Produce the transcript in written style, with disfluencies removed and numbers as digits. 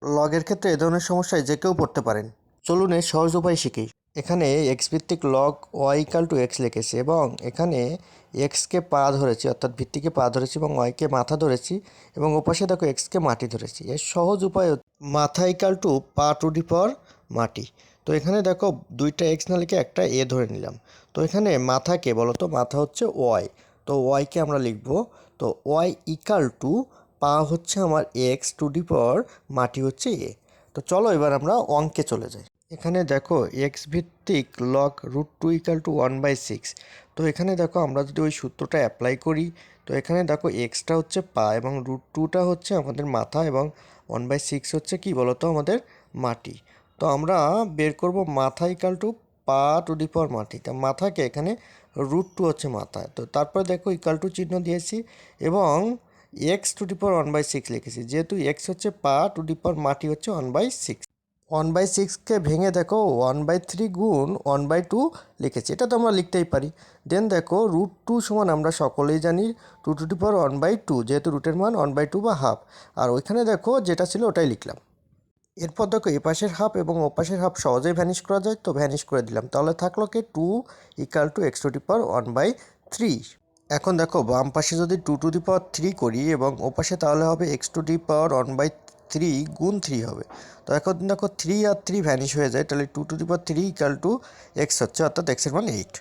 লগের ক্ষেত্রে এ ধরনের সমস্যায় যে কেউ পড়তে পারেন। চলুন এর সহজ উপায় শিখি। এখানে এক্স ভিত্তিক log y equal to x লিখেছি এবং এখানে এক্সকে পা ধরেছি অর্থাৎ ভিত্তিকে পা ধরেছি এবং ওয়াইকে মাথা ধরেছি এবং ওপাশে দেখো এক্সকে মাটি ধরেছি। এর সহজ উপায় মাথা ইকাল টু পা টু দি পাওয়ার মাটি। তো এখানে দেখো দুইটা এক্স না লিখে একটা এ ধরে নিলাম। তো এখানে মাথাকে বলো তো, মাথা হচ্ছে ওয়াই, তো ওয়াইকে আমরা লিখব, তো ওয়াই ইকাল টু পা হচ্ছে আমার এক্স টু দি পাওয়ার মাটি হচ্ছে এ। তো চলো এবার আমরা অঙ্কে চলে যাই। এখানে দেখো এক্স ভিত্তিক লগ √2 = 1/6। তো এখানে দেখো আমরা যদি ওই সূত্রটা অ্যাপ্লাই করি, তো এখানে দেখো এক্সটা হচ্ছে পা এবং √2টা হচ্ছে আমাদের মাথা এবং 1/6 হচ্ছে কি বলতো আমাদের মাটি। তো আমরা বের করব মাথা ইকাল টু পা টু দি পাওয়ার মাটি। তা মাথাকে এখানে √2 হচ্ছে মাথা, তো তারপরে দেখো ইকাল টু চিহ্ন দিয়েছি এবং এক্স টু দি পাওয়ার 1/6 লিখেছি, যেহেতু এক্স হচ্ছে পা টু দি পাওয়ার মাটি হচ্ছে 1/6। 1/6কে ভেঙে দেখো 1/3 গুণ 1/2 লিখেছি, এটা তো আমরা লিখতেই পারি। দেন দেখো √2 সমান আমরা সকলেই জানি 2 টু দি পাওয়ার 1/2, যেহেতু রুটের মান 1/2 বা হাফ। আর ওইখানে দেখো যেটা ছিল ওটাই লিখলাম। এরপর দেখো এ পাশের হাফ এবং ও পাশের হাফ সহজেই ভ্যানিশ করা যায়, তো ভ্যানিশ করে দিলাম। তাহলে থাকলো কি 2 equal to x to the power 1/3। এখন দেখো বাম পাশে যদি 2 টু দি পাওয়ার 3 করি এবং ও পাশে তাহলে হবে এক্স টু দি পাওয়ার 1/3 গুণ 3 হবে। তো এখন দেখো 3 আর 3 ভ্যানিশ হয়ে যায়, তাহলে 2 two the power 3 equal to x হচ্ছে, অর্থাৎ এক্সের মান 8।